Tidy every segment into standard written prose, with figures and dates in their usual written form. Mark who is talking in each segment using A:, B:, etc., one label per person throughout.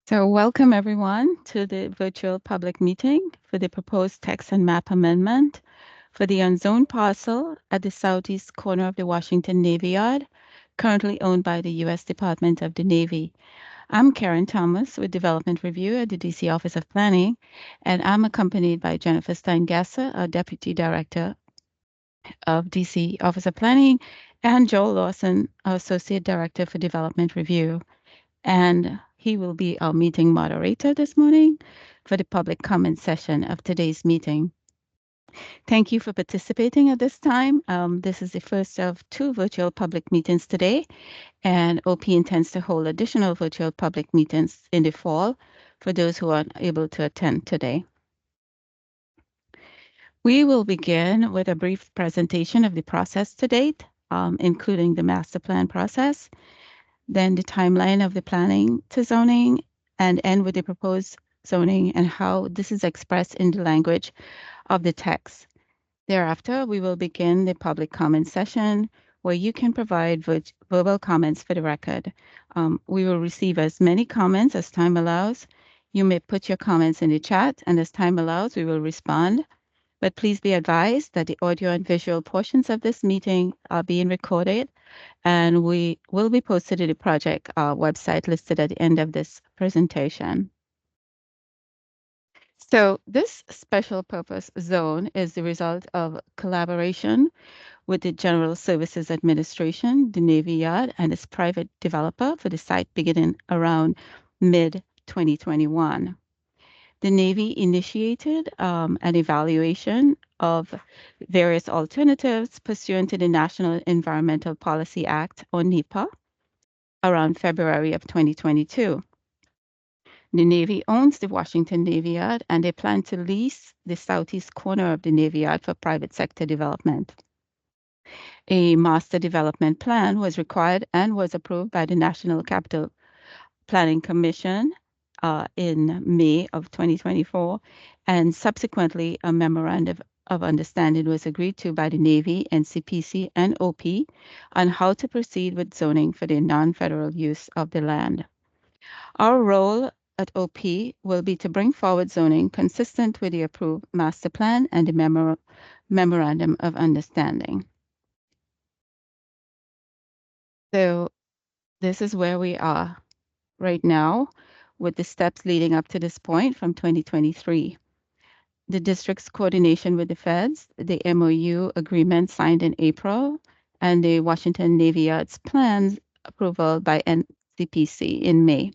A: So welcome everyone to the virtual public meeting for the proposed text and map amendment for the unzoned parcel at the southeast corner of the Washington Navy Yard, currently owned by the U.S. Department of the Navy. I'm Karen Thomas with Development Review at the DC Office of Planning, and I'm accompanied by Jennifer Steingasser, our Deputy Director of DC Office of Planning, and Joel Lawson, our Associate Director for Development Review. And he will be our meeting moderator this morning for the public comment session of today's meeting. Thank you for participating at this time. This is the first of two virtual public meetings today, and OP intends to hold additional virtual public meetings in the fall for those who are unable to attend today. We will begin with a brief presentation of the process to date, including the master plan process, then the timeline of the planning to zoning, and end with the proposed zoning and how this is expressed in the language of the text. Thereafter, we will begin the public comment session where you can provide verbal comments for the record. We will receive as many comments as time allows. You may put your comments in the chat, and as time allows, we will respond. But please be advised that the audio and visual portions of this meeting are being recorded and we will be posted to the project website listed at the end of this presentation. So this special purpose zone is the result of collaboration with the General Services Administration, the Navy Yard, and its private developer for the site beginning around mid-2021. The Navy initiated an evaluation of various alternatives pursuant to the National Environmental Policy Act, or NEPA, around February of 2022. The Navy owns the Washington Navy Yard, and they plan to lease the southeast corner of the Navy Yard for private sector development. A master development plan was required and was approved by the National Capital Planning Commission in May of 2024, and subsequently a memorandum of understanding was agreed to by the Navy, NCPC, and OP on how to proceed with zoning for the non-federal use of the land. Our role at OP will be to bring forward zoning consistent with the approved master plan and the memorandum of understanding. So this is where we are right now with the steps leading up to this point from 2023. The district's coordination with the feds, the MOU agreement signed in April, and the Washington Navy Yard's plans approval by NCPC in May.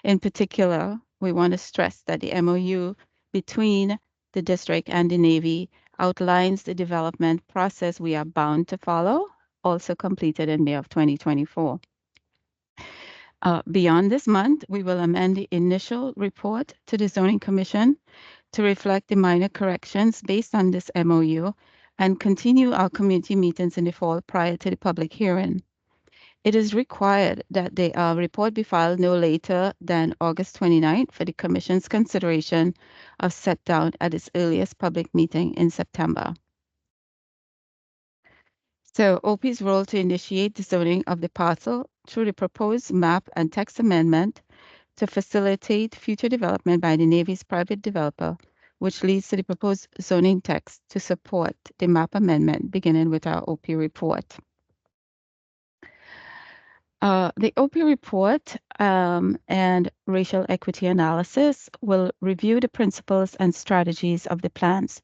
A: In particular, we want to stress that the MOU between the district and the Navy outlines the development process we are bound to follow, also completed in May of 2024. Beyond this month, we will amend the initial report to the Zoning Commission to reflect the minor corrections based on this MOU and continue our community meetings in the fall prior to the public hearing. It is required that the report be filed no later than August 29th for the Commission's consideration of set down at its earliest public meeting in September. So OP's role to initiate the zoning of the parcel through the proposed map and text amendment to facilitate future development by the Navy's private developer, which leads to the proposed zoning text to support the map amendment, beginning with our OP report. The OP report and racial equity analysis will review the principles and strategies of the plans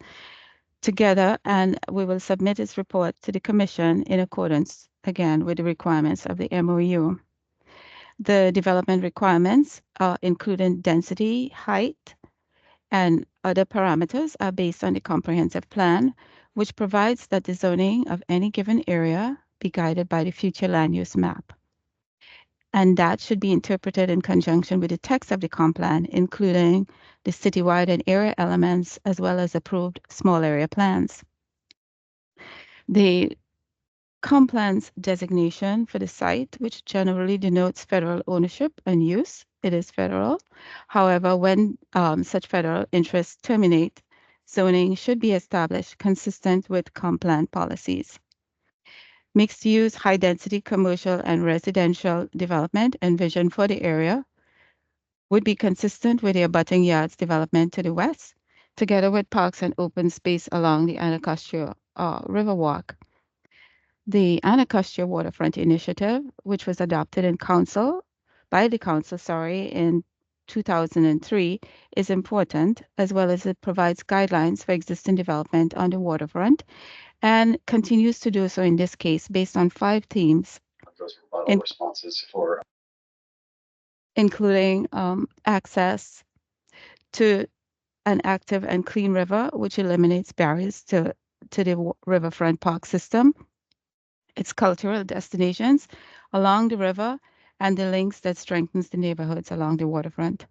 A: together, and we will submit its report to the Commission in accordance, again, with the requirements of the MOU. The development requirements, including density, height, and other parameters, are based on the comprehensive plan, which provides that the zoning of any given area be guided by the future land use map. And that should be interpreted in conjunction with the text of the comp plan, including the citywide and area elements, as well as approved small area plans. The comp plan's designation for the site, which generally denotes federal ownership and use, it is federal. However, when such federal interests terminate, zoning should be established consistent with comp plan policies. Mixed-use, high-density commercial and residential development envisioned for the area would be consistent with the abutting yards development to the west, together with parks and open space along the Anacostia Riverwalk. The Anacostia Waterfront Initiative, which was adopted by the council, in 2003, is important, as well as it provides guidelines for existing development on the waterfront and continues to do so in this case based on 5 themes, in, including access to an active and clean river, which eliminates barriers to the riverfront park system, its cultural destinations along the river, and the links that strengthens the neighborhoods along the waterfront.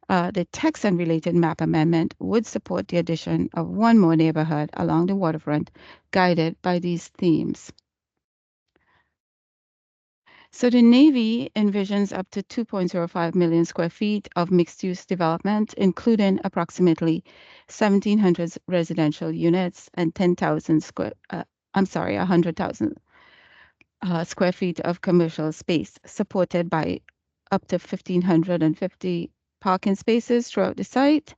A: The text and related map amendment would support the addition of one more neighborhood along the waterfront guided by these themes. So the Navy envisions up to 2.05 million square feet of mixed-use development, including approximately 1,700 residential units and 100,000 square feet of commercial space, supported by up to 1,550 parking spaces throughout the site.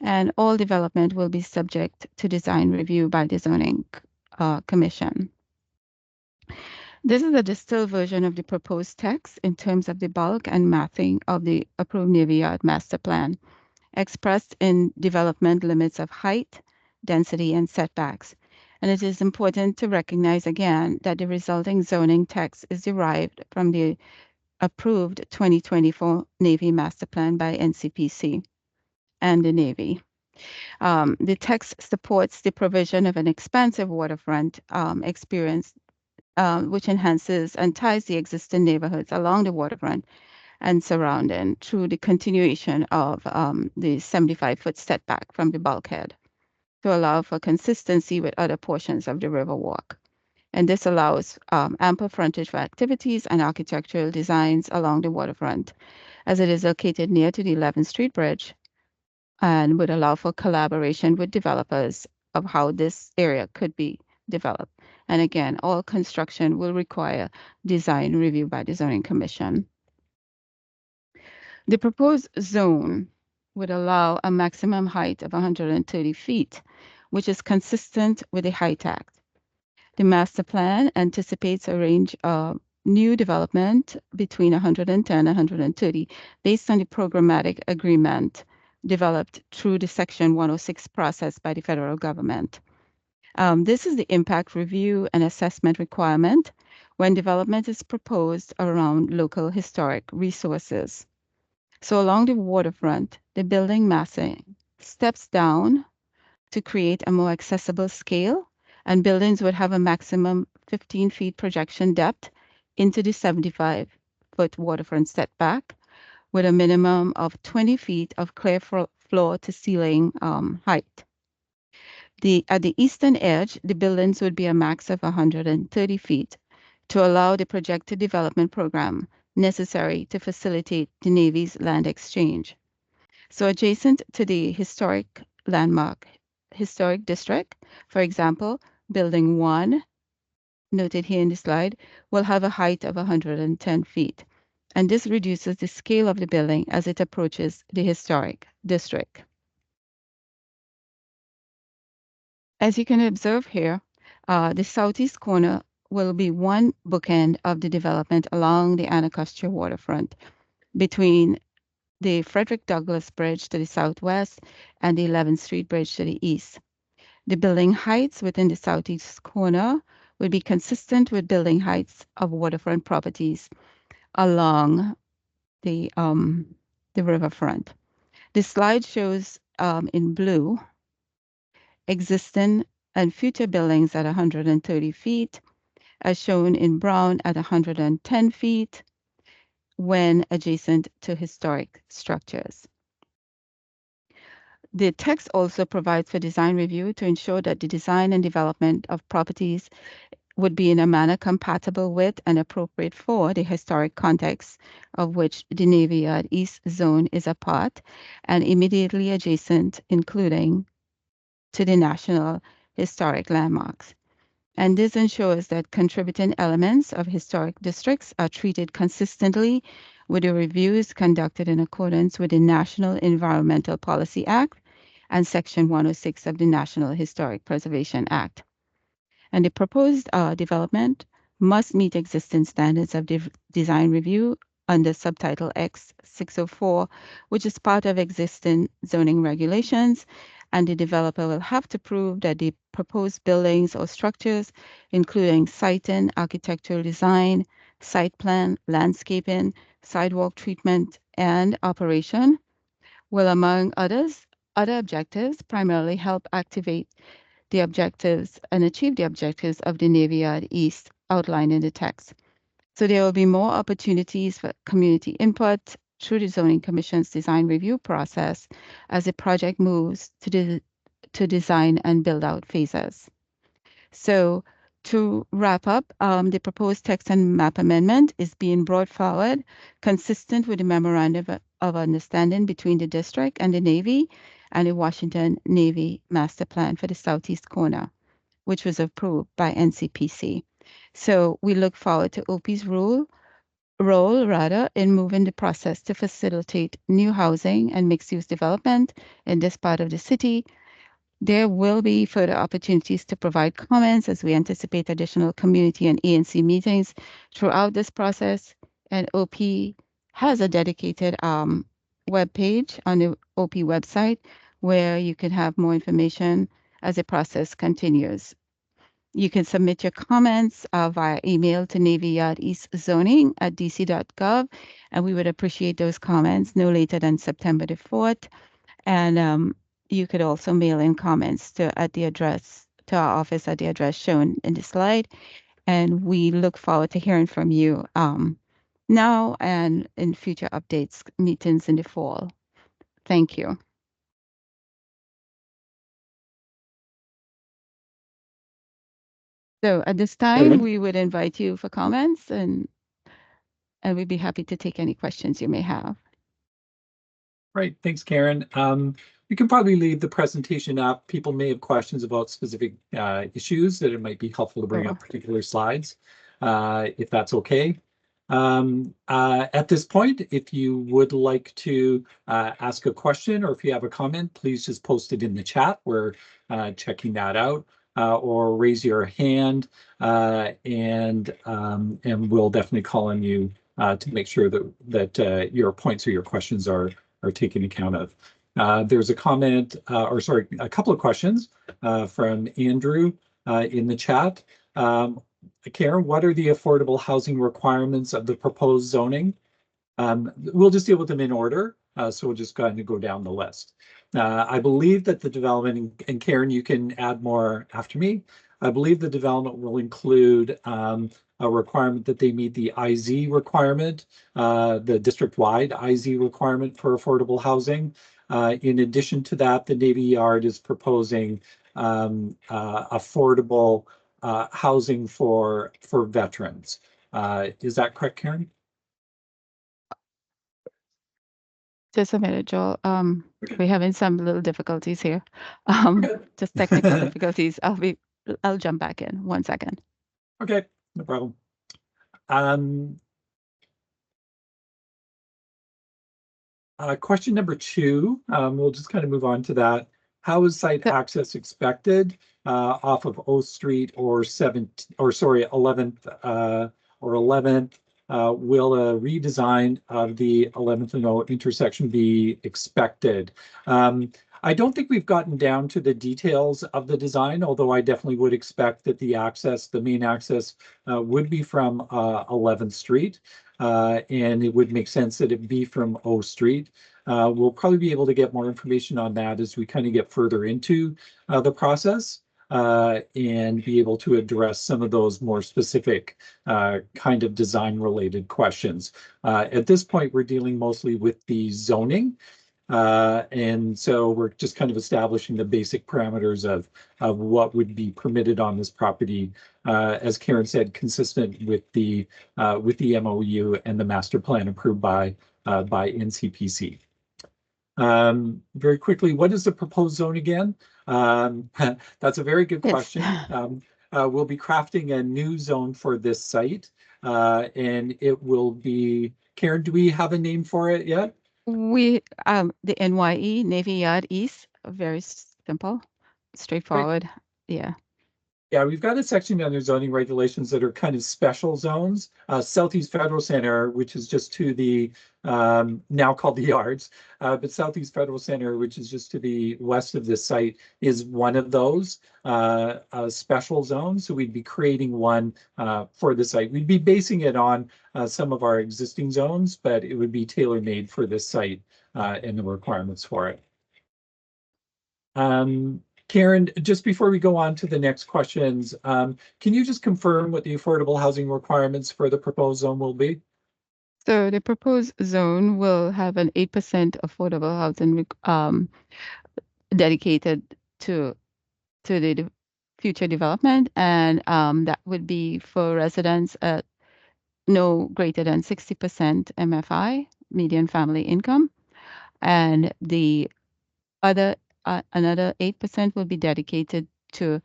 A: And all development will be subject to design review by the Zoning Commission. This is a distilled version of the proposed text in terms of the bulk and mapping of the approved Navy Yard master plan, expressed in development limits of height, density, and setbacks. And it is important to recognize again that the resulting zoning text is derived from the approved 2024 Navy master plan by NCPC and the Navy. The text supports the provision of an expansive waterfront experience, which enhances and ties the existing neighborhoods along the waterfront and surrounding through the continuation of the 75-foot setback from the bulkhead to allow for consistency with other portions of the Riverwalk. And this allows ample frontage for activities and architectural designs along the waterfront, as it is located near to the 11th Street Bridge, and would allow for collaboration with developers of how this area could be developed. And again, all construction will require design review by the Zoning Commission. The proposed zone would allow a maximum height of 130 feet, which is consistent with the Height Act. The master plan anticipates a range of new development between 110 and 130 based on the programmatic agreement developed through the Section 106 process by the federal government. This is the impact review and assessment requirement when development is proposed around local historic resources. So along the waterfront, the building massing steps down to create a more accessible scale, and buildings would have a maximum 15 feet projection depth into the 75-foot waterfront setback, with a minimum of 20 feet of clear floor to ceiling height. At the eastern edge, the buildings would be a max of 130 feet to allow the projected development program necessary to facilitate the Navy's land exchange. So adjacent to the historic district, for example, Building 1, noted here in the slide, will have a height of 110 feet. And this reduces the scale of the building as it approaches the historic district. As you can observe here, the southeast corner will be one bookend of the development along the Anacostia waterfront between the Frederick Douglass Bridge to the southwest and the 11th Street Bridge to the east. The building heights within the southeast corner will be consistent with building heights of waterfront properties along the riverfront. This slide shows in blue existing and future buildings at 130 feet, as shown in brown at 110 feet when adjacent to historic structures. The text also provides for design review to ensure that the design and development of properties would be in a manner compatible with and appropriate for the historic context of which the Navy Yard East Zone is a part and immediately adjacent, including to the National Historic Landmarks. And this ensures that contributing elements of historic districts are treated consistently with the reviews conducted in accordance with the National Environmental Policy Act and Section 106 of the National Historic Preservation Act. And the proposed development must meet existing standards of design review under Subtitle X 604, which is part of existing zoning regulations, and the developer will have to prove that the proposed buildings or structures, including siting, architectural design, site plan, landscaping, sidewalk treatment, and operation, will, among other objectives, primarily help activate the objectives and achieve the objectives of the Navy Yard East outlined in the text. So there will be more opportunities for community input through the Zoning Commission's design review process as the project moves to design and build out phases. So to wrap up, the proposed text and map amendment is being brought forward consistent with the memorandum of understanding between the district and the Navy and the Washington Navy Master Plan for the Southeast Corner, which was approved by NCPC. So we look forward to OP's role in moving the process to facilitate new housing and mixed-use development in this part of the city. There will be further opportunities to provide comments as we anticipate additional community and ANC meetings throughout this process. And OP has a dedicated web page on the OP website where you can have more information as the process continues. You can submit your comments via email to navyyardeastzoning@dc.gov, and we would appreciate those comments no later than September the 4th. And you could also mail in comments to our office at the address shown in the slide. And we look forward to hearing from you now and in future updates, meetings in the fall. Thank you. So at this time, we would invite you for comments and we'd be happy to take any questions you may have.
B: Right, thanks, Karen. We can probably leave the presentation up. People may have questions about specific issues that it might be helpful to bring up particular slides, if that's okay. At this point, if you would like to ask a question or if you have a comment, please just post it in the chat. We're checking that out. Or raise your hand, and we'll definitely call on you to make sure that your points or your questions are taken account of. There's a comment, or sorry, a couple of questions from Andrew in the chat. Karen, what are the affordable housing requirements of the proposed zoning? We'll just deal with them in order. So we'll just kind of go down the list. I believe that the development, and Karen, you can add more after me. I believe the development will include a requirement that they meet the IZ requirement, the district-wide IZ requirement for affordable housing. In addition to that, the Navy Yard is proposing affordable housing for veterans. Is that correct, Karen?
A: Just a minute, Joel. We're having some little difficulties here. Just technical difficulties. I'll jump back in 1 second.
B: Okay, no problem. Question number 2, we'll just kind of move on to that. How is site access expected off of O Street or 11th or 11th? Will a redesign of the 11th and O intersection be expected? I don't think we've gotten down to the details of the design, although I definitely would expect that the main access would be from 11th Street, and it would make sense that it be from O Street. We'll probably be able to get more information on that as we kind of get further into the process. And be able to address some of those more specific kind of design related questions. At this point, we're dealing mostly with the zoning. And so we're just kind of establishing the basic parameters of what would be permitted on this property, as Karen said, consistent with the MOU and the master plan approved by NCPC. Very quickly, what is the proposed zone again? That's a very good question. We'll be crafting a new zone for this site, and it will be Karen, do we have a name for it yet?
A: We the NYE, Navy Yard East, very simple,
B: Right.
A: straightforward. Yeah.
B: Yeah, we've got a section under zoning regulations that are kind of special zones. Southeast Federal Center, which is just to the now called the Yards, but Southeast Federal Center, which is just to the west of this site, is one of those special zones. So we'd be creating one for the site. We'd be basing it on some of our existing zones, but it would be tailor-made for this site and the requirements for it. Karen, just before we go on to the next questions, can you just confirm what the affordable housing requirements for the proposed zone will be?
A: So the proposed zone will have an 8% affordable housing dedicated to the future development, and that would be for residents at no greater than 60% MFI, median family income, and the other another 8% will be dedicated to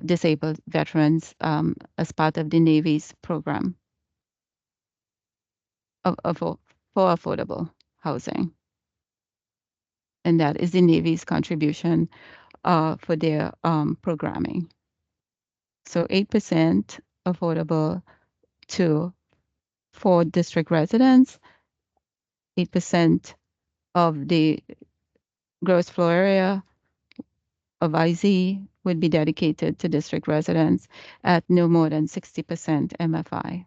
A: disabled veterans as part of the Navy's program for affordable housing. And that is the Navy's contribution for their programming. So 8% affordable to for district residents, 8% of the gross floor area of IZ would be dedicated to district residents at no more than 60% MFI.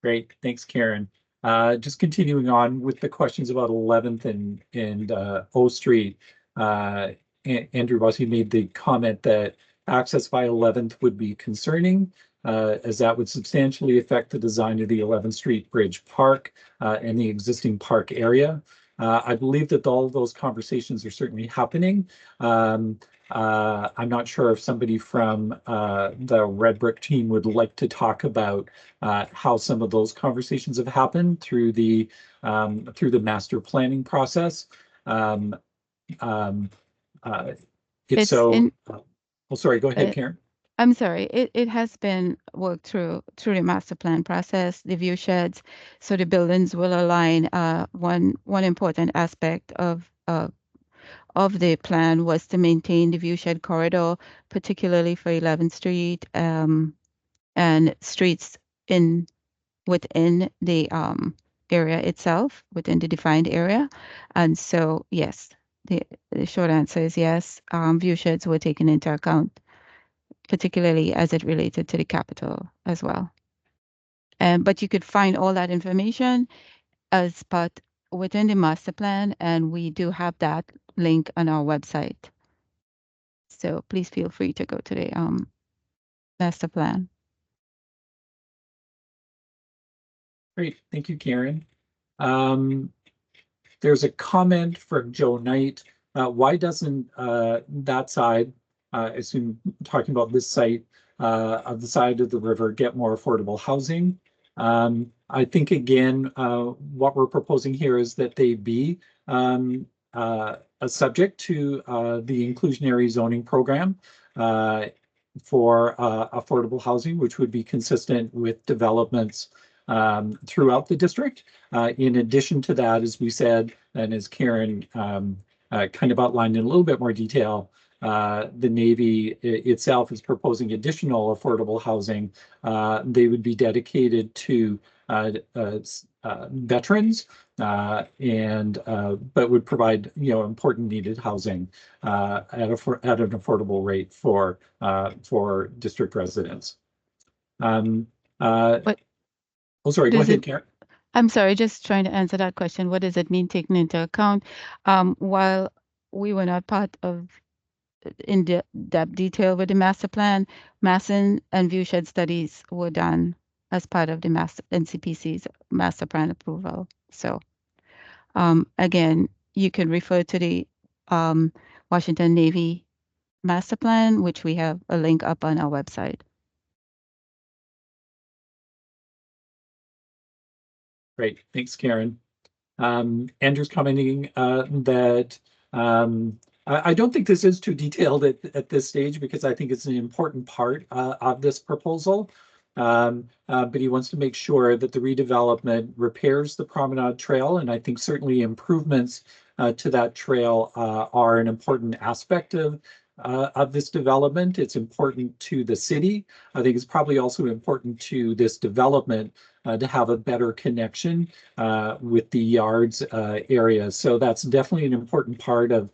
B: Great, thanks, Karen. Just continuing on with the questions about 11th and O Street. Andrew Bossy made the comment that access by 11th would be concerning, as that would substantially affect the design of the 11th Street Bridge Park and the existing park area. I believe that all of those conversations are certainly happening. I'm not sure if somebody from the Red Brick team would like to talk about how some of those conversations have happened through the master planning process. Um, um, if
A: It's
B: so,
A: in,
B: oh, sorry, go ahead,
A: uh,
B: Karen.
A: I'm sorry, it has been worked through the master plan process, the view sheds, so the buildings will align. One important aspect of the plan was to maintain the view shed corridor, particularly for 11th Street and streets in within the area itself, within the defined area. And so, yes, the short answer is yes. View sheds were taken into account, particularly as it related to the capital as well. But you could find all that information as part within the master plan, and we do have that link on our website. So please feel free to go to the master plan.
B: Great, thank you, Karen. There's a comment from Joe Knight. Why doesn't that side, I assume talking about this site of the side of the river, get more affordable housing? I think again, what we're proposing here is that they be a subject to the inclusionary zoning program for affordable housing, which would be consistent with developments throughout the district. In addition to that, as we said, and as Karen kind of outlined in a little bit more detail, the Navy itself is proposing additional affordable housing. They would be dedicated to veterans and but would provide important needed housing at an affordable rate for district residents.
A: But
B: Oh, sorry, go
A: does
B: ahead,
A: it,
B: Karen.
A: I'm sorry, just trying to answer that question. What does it mean taken into account? While we were not part of in depth detail with the master plan, massing and viewshed studies were done as part of the NCPC's master plan approval. So again, you can refer to the um, Washington Navy master plan, which we have a link up on our website.
B: Great, thanks, Karen. Andrew's commenting that I don't think this is too detailed at this stage because I think it's an important part of this proposal. But he wants to make sure that the redevelopment repairs the promenade trail, and I think certainly improvements to that trail are an important aspect of this development. It's important to the city. I think it's probably also important to this development to have a better connection with the yards area. So that's definitely an important part of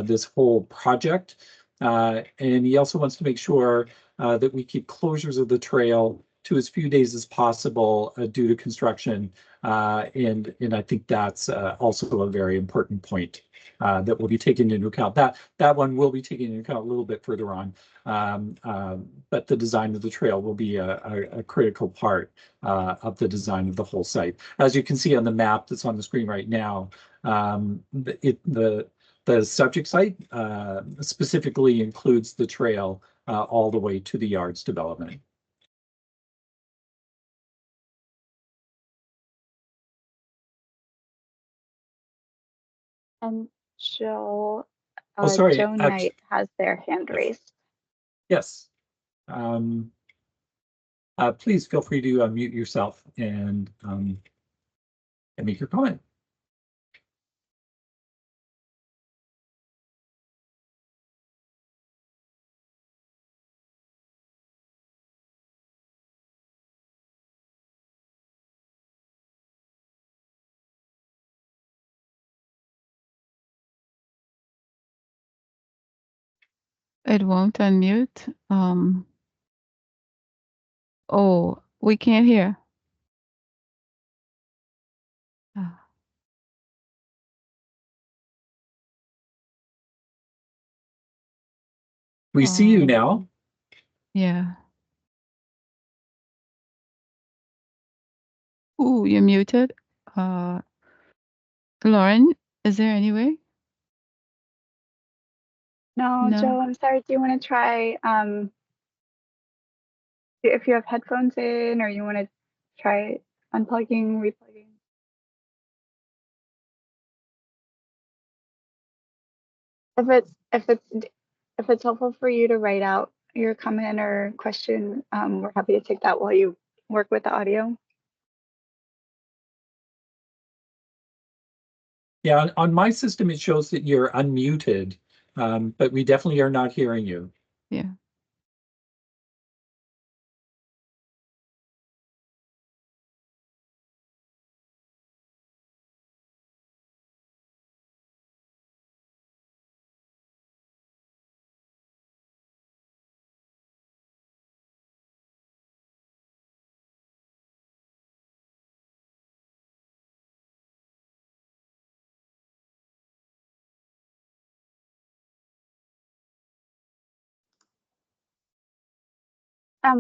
B: this whole project. And he also wants to make sure that we keep closures of the trail to as few days as possible due to construction. And I think that's also a very important point that will be taken into account. That one will be taken into account a little bit further on. But the design of the trail will be a critical part of the design of the whole site. As you can see on the map that's on the screen right now, the subject site specifically includes the trail all the way to the yards development.
C: And Joe,
B: sorry,
C: Joe Knight has their hand raised.
B: Yes. Please feel free to unmute yourself and make your comment.
A: It won't unmute. Oh, we can't hear.
B: We see you now.
A: Yeah. Ooh, you're muted. Lauren, is there any way?
C: No, Joe, I'm sorry. Do you want to try if you have headphones in, or you want to try unplugging, replugging? If it's helpful for you to write out your comment or question, we're happy to take that while you work with the audio.
B: Yeah, on my system, it shows that you're unmuted, but we definitely are not hearing you.
A: Yeah.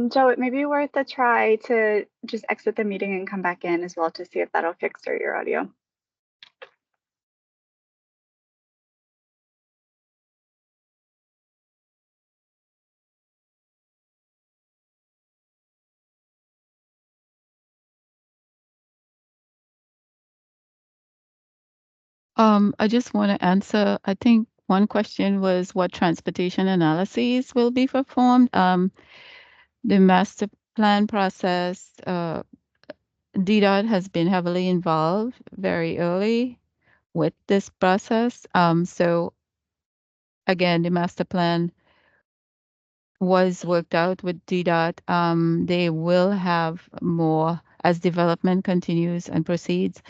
C: Joe, it may be worth a try to just exit the meeting and come back in as well to see if that'll fix your audio.
A: I just want to answer, I think one question was what transportation analyses will be performed. The master plan process, DDOT has been heavily involved very early with this process. So again, the master plan was worked out with DDOT. They will have more as development continues and proceeds.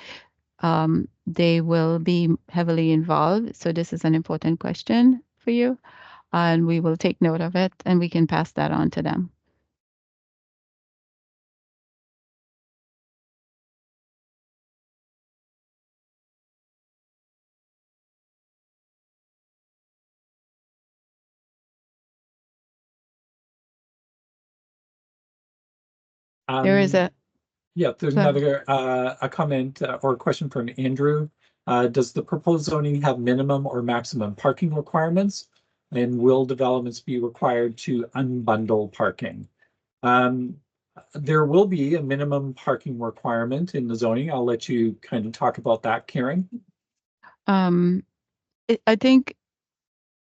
A: They will be heavily involved. So this is an important question for you, and we will take note of it and we can pass that on to them. There is a
B: there's another a comment or a question from Andrew. Does the proposed zoning have minimum or maximum parking requirements? And will developments be required to unbundle parking? There will be a minimum parking requirement in the zoning. I'll let you kind of talk about that, Karen.
A: I think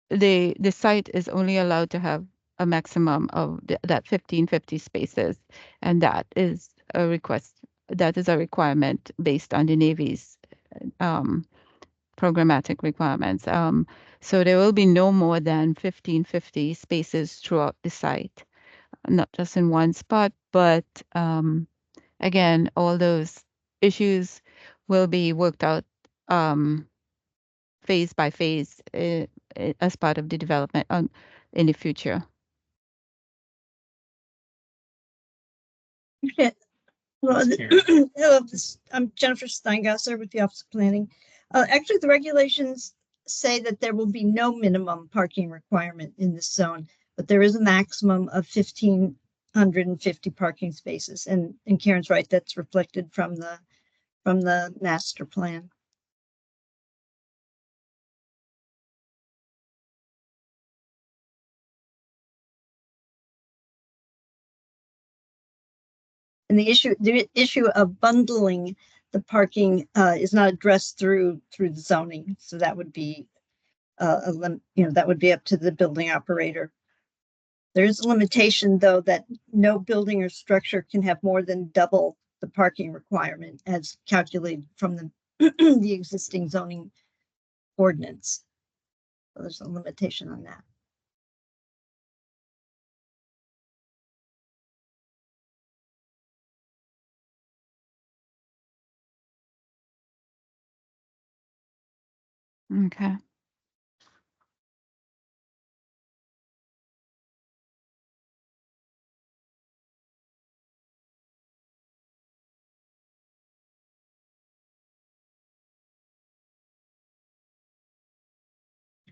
A: the site is only allowed to have a maximum of that 1550 spaces, and that is a request. That is a requirement based on the Navy's programmatic requirements. So there will be no more than 1550 spaces throughout the site, not just in one spot, but again, all those issues will be worked out phase by phase as part of the development in the future.
D: Okay. Well,
B: Yes, Karen.
D: hello, I'm Jennifer Steingasser with the Office of Planning. Actually, the regulations say that there will be no minimum parking requirement in this zone, but there is a maximum of 1,550 parking spaces. And Karen's right, that's reflected from the master plan. And the issue of bundling the parking is not addressed through the zoning. So that would be that would be up to the building operator. There is a limitation, though, that no building or structure can have more than double the parking requirement as calculated from the the existing zoning ordinance. So there's a limitation on that.
A: Okay.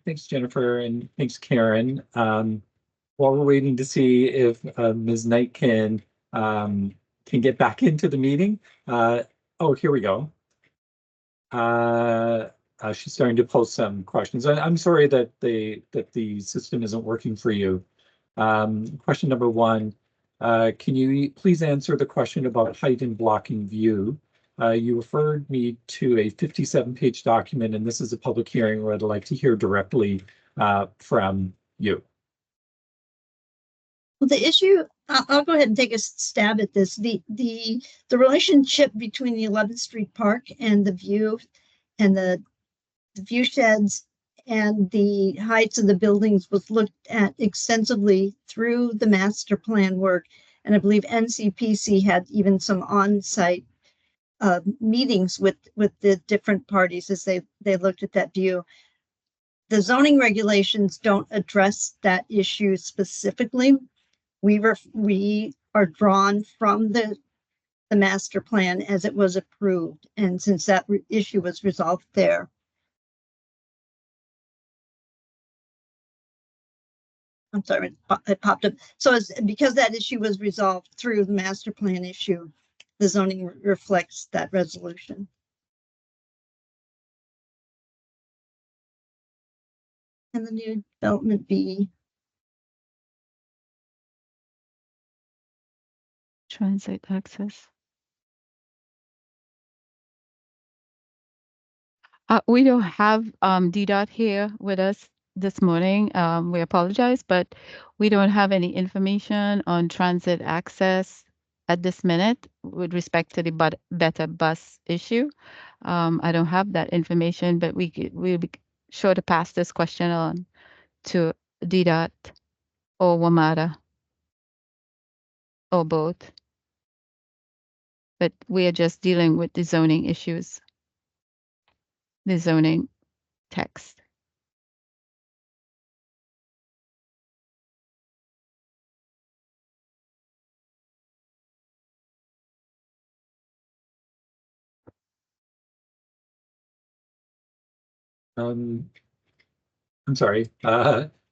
B: Thanks, Jennifer, and thanks, Karen. While we're waiting to see if Ms. Knight can get back into the meeting. Oh, here we go. She's starting to post some questions. I'm sorry that the system isn't working for you. Question number one, can you please answer the question about height and blocking view? You referred me to a 57-page document, and this is a public hearing where I'd like to hear directly from you.
D: Well, the issue, I'll go ahead and take a stab at this. The relationship between the 11th Street Park and the view and the view sheds and the heights of the buildings was looked at extensively through the master plan work. And I believe NCPC had even some on-site meetings with the different parties as they looked at that view. The zoning regulations don't address that issue specifically. We are drawn from the master plan as it was approved. And since that issue was resolved there. I'm sorry, it popped up. So because that issue was resolved through the master plan issue, the zoning reflects that resolution. And the new development B.
A: Transit access. We don't have DDOT here with us this morning. We apologize, but we don't have any information on transit access at this minute with respect to the Better Bus issue. I don't have that information, but we'll be sure to pass this question on to DDOT or WMATA or both. But we are just dealing with the zoning issues, the zoning text.
B: I'm sorry.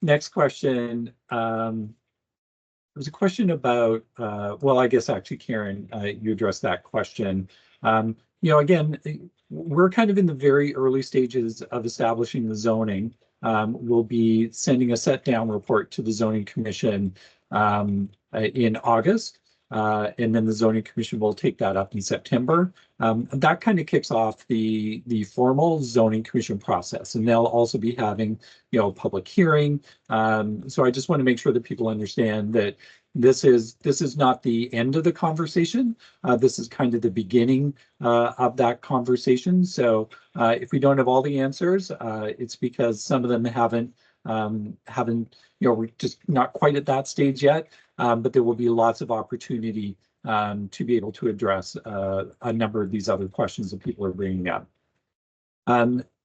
B: Next question. There's a question about, well, I guess actually, Karen, you addressed that question. Again, we're kind of in the very early stages of establishing the zoning. We'll be sending a set down report to the zoning commission in August. and then the zoning commission will take that up in September. That kind of kicks off the formal zoning commission process, and they'll also be having, a public hearing. So I just want to make sure that people understand that this is not the end of the conversation. This is kind of the beginning of that conversation. So if we don't have all the answers, it's because some of them haven't, we're just not quite at that stage yet. But there will be lots of opportunity to be able to address a number of these other questions that people are bringing up.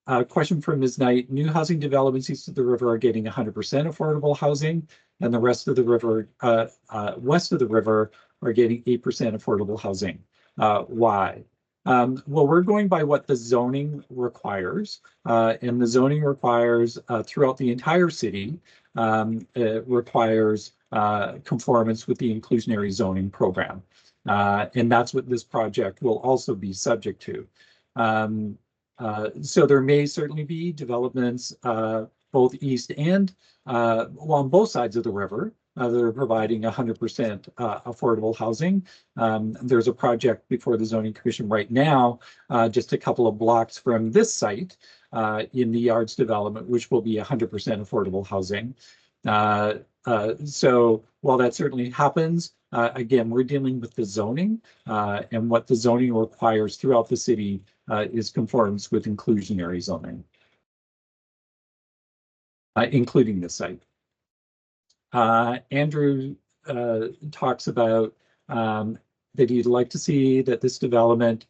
B: A question from Ms. Knight: new housing developments east of the river are getting 100% affordable housing, and the rest of the river, west of the river, are getting 8% affordable housing. Why? Well, we're going by what the zoning requires, and the zoning requires throughout the entire city. It requires conformance with the inclusionary zoning program, and that's what this project will also be subject to. So there may certainly be developments both east and along both sides of the river that are providing 100% affordable housing. There's a project before the Zoning Commission right now, just a couple of blocks from this site in the Yards development, which will be 100% affordable housing. So while that certainly happens, again, we're dealing with the zoning, and what the zoning requires throughout the city is conformance with inclusionary zoning, including this site. Andrew talks about that he'd like to see that this development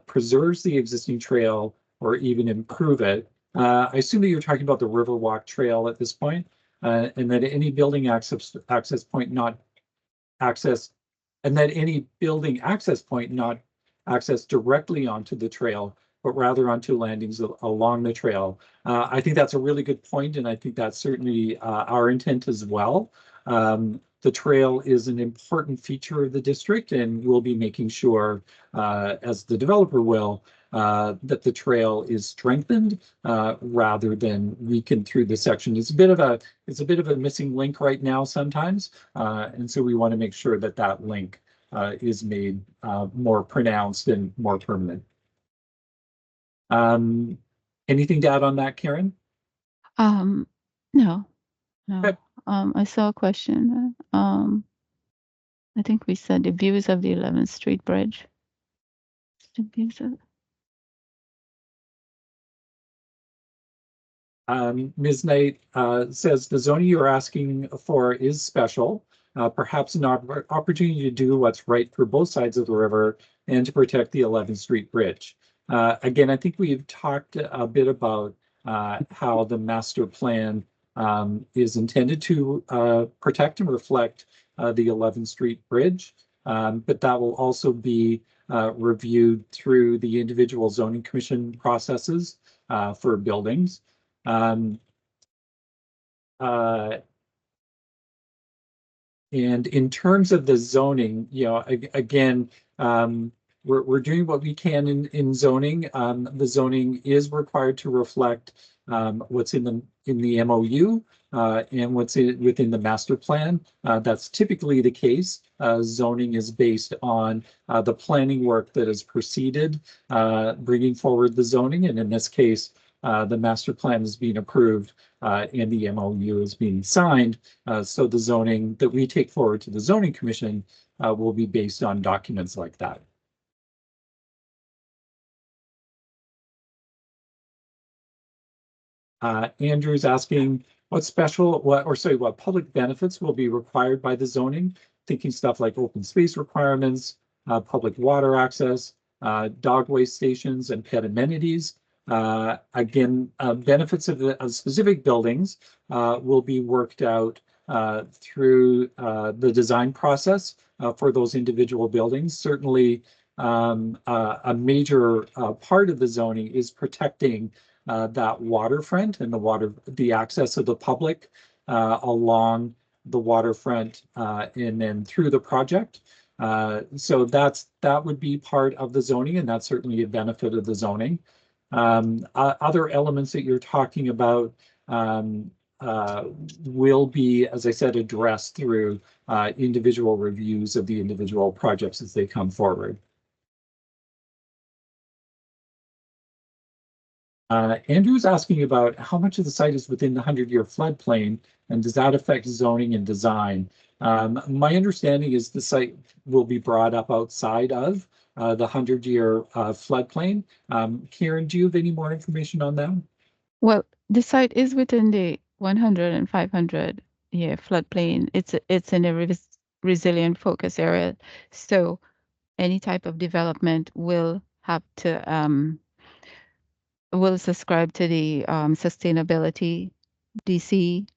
B: preserves the existing trail or even improve it. I assume that you're talking about the Riverwalk Trail at this point, and that any building access point not access, and that any building access point not access directly onto the trail, but rather onto landings along the trail. I think that's a really good point, and I think that's certainly our intent as well. The trail is an important feature of the district, and we'll be making sure, as the developer will, that the trail is strengthened rather than weakened through the section. It's a bit of a missing link right now sometimes, and so we want to make sure that that link is made more pronounced and more permanent. Anything to add on that, Karen?
A: No.
B: Okay.
A: I saw a question. I think we said the views of the 11th Street Bridge. The views of...
B: Ms. Knight says the zoning you're asking for is special, perhaps an opportunity to do what's right for both sides of the river and to protect the 11th Street Bridge. Again, I think we've talked a bit about how the master plan is intended to protect and reflect the 11th Street Bridge, but that will also be reviewed through the individual zoning commission processes for buildings. And in terms of the zoning, again, we're doing what we can in zoning. The zoning is required to reflect what's in the MOU and what's within the master plan. That's typically the case. Zoning is based on the planning work that has preceded bringing forward the zoning, and in this case, the master plan is being approved and the MOU is being signed. So the zoning that we take forward to the zoning commission will be based on documents like that. Andrew's asking what public benefits will be required by the zoning, thinking stuff like open space requirements, public water access, dog waste stations, and pet amenities. Again, benefits of specific buildings will be worked out through the design process for those individual buildings. Certainly, a major part of the zoning is protecting that waterfront and the access of the public along the waterfront and then through the project. So that would be part of the zoning, and that's certainly a benefit of the zoning. Other elements that you're talking about, will be, as I said, addressed through individual reviews of the individual projects as they come forward. Andrew's asking about how much of the site is within the 100-year floodplain, and does that affect zoning and design? My understanding is the site will be brought up outside of the 100-year floodplain. Karen, do you have any more information on that?
A: Well, the site is within the 100 and 500 year floodplain. It's in a resilient focus area, so any type of development will have to will subscribe to the sustainability DC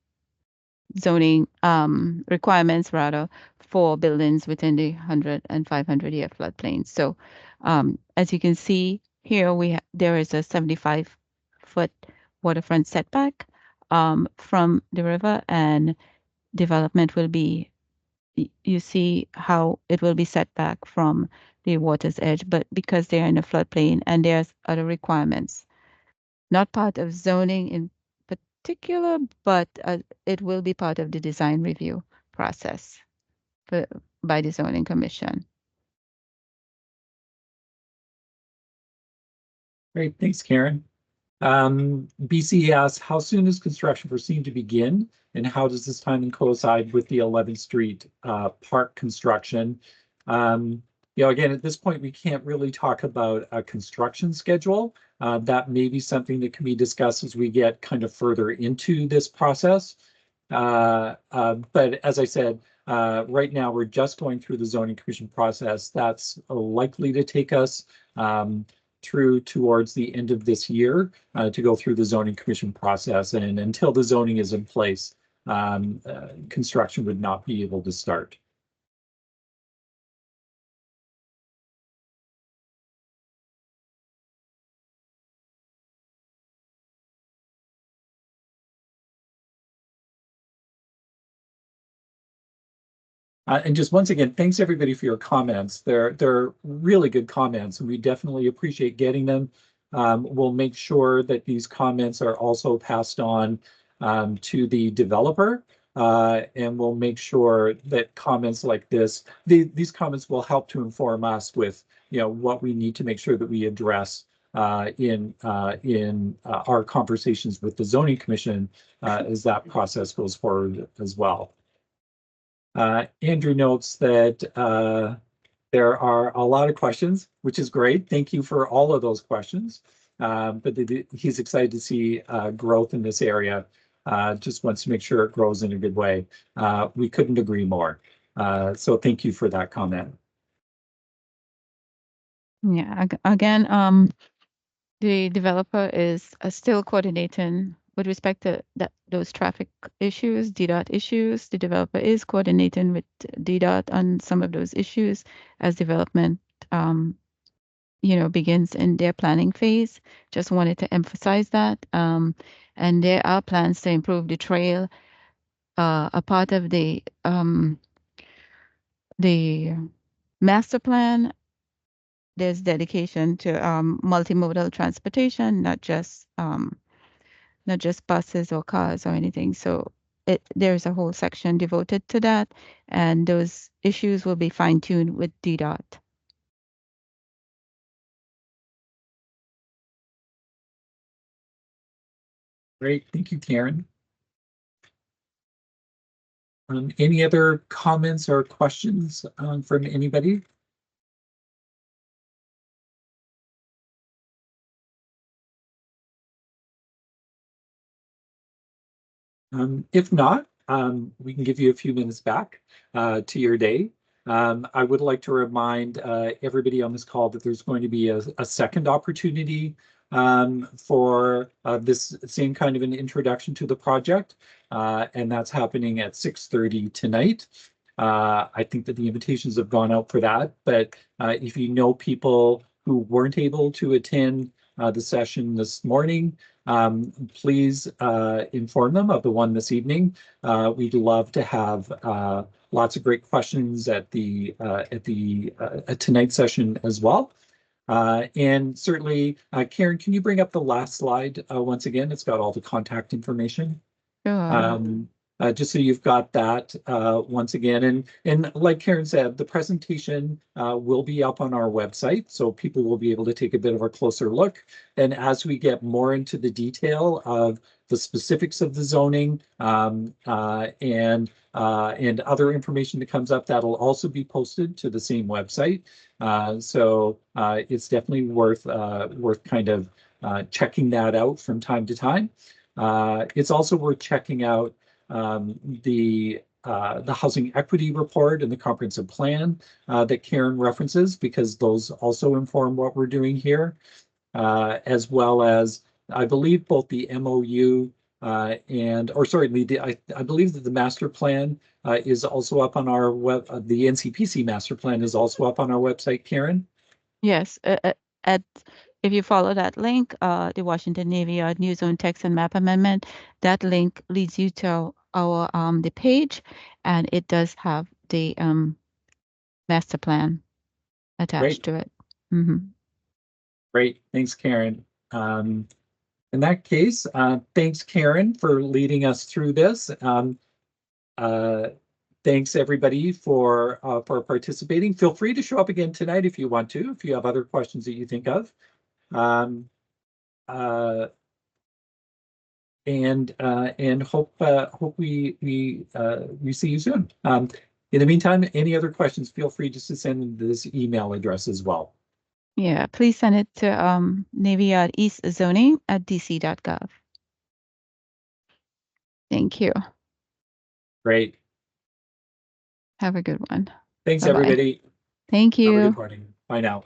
A: zoning requirements rather for buildings within the 100 and 500 year floodplain. So as you can see here, there is a 75-foot waterfront setback from the river, and development will be, you see how it will be set back from the water's edge, but because they're in a floodplain and there's other requirements, not part of zoning in particular, but it will be part of the design review process by the zoning commission.
B: Great, thanks, Karen. BC asks, how soon is construction foreseen to begin, and how does this timing coincide with the 11th Street Park construction? Again, at this point, we can't really talk about a construction schedule. That may be something that can be discussed as we get kind of further into this process. But as I said, right now we're just going through the zoning commission process. That's likely to take us through towards the end of this year to go through the zoning commission process. And until the zoning is in place, construction would not be able to start. And just once again, thanks everybody for your comments. They're really good comments, and we definitely appreciate getting them. We'll make sure that these comments are also passed on to the developer, and we'll make sure that comments like this, these comments will help to inform us with what we need to make sure that we address in our conversations with the zoning commission as that process goes forward as well. Andrew notes that there are a lot of questions, which is great. Thank you for all of those questions. But he's excited to see growth in this area. Just wants to make sure it grows in a good way. We couldn't agree more. So thank you for that comment.
A: Yeah, again, the developer is still coordinating with respect to those traffic issues, DDOT issues. The developer is coordinating with DDOT on some of those issues as development, begins in their planning phase. Just wanted to emphasize that. And there are plans to improve the trail. A part of the master plan, there's dedication to multimodal transportation, not just buses or cars or anything. So there's a whole section devoted to that, and those issues will be fine-tuned with DDOT.
B: Great, thank you, Karen. Any other comments or questions from anybody? If not, we can give you a few minutes back to your day. I would like to remind everybody on this call that there's going to be a second opportunity for this same kind of an introduction to the project, and that's happening at 6:30 tonight. I think that the invitations have gone out for that, but if you know people who weren't able to attend the session this morning, please inform them of the one this evening. We'd love to have lots of great questions at tonight's session as well. And certainly, Karen, can you bring up the last slide once again? It's got all the contact information.
A: Sure.
B: Just so you've got that once again. And like Karen said, the presentation will be up on our website, so people will be able to take a bit of a closer look. And as we get more into the detail of the specifics of the zoning and other information that comes up, that'll also be posted to the same website. So it's definitely worth kind of checking that out from time to time. It's also worth checking out the housing equity report and the comprehensive plan that Karen references, because those also inform what we're doing here, as well as I believe both the MOU I believe that the master plan is also up on our web. The NCPC master plan is also up on our website, Karen.
A: Yes, if you follow that link, the Washington Navy Yard New Zone Text and Map Amendment, that link leads you to our the page, and it does have the master plan attached to it.
B: Great, thanks, Karen. In that case, thanks, Karen, for leading us through this. Thanks everybody for participating. Feel free to show up again tonight if you want to, if you have other questions that you think of. And hope we see you soon. In the meantime, any other questions, feel free just to send them to this email address as well.
A: Yeah, please send it to Navy Yard East Zoning at dc.gov. Thank you.
B: Great.
A: Have a good one.
B: Thanks,
A: Bye-bye.
B: everybody.
A: Thank
B: Have a
A: you.
B: good morning. Bye now.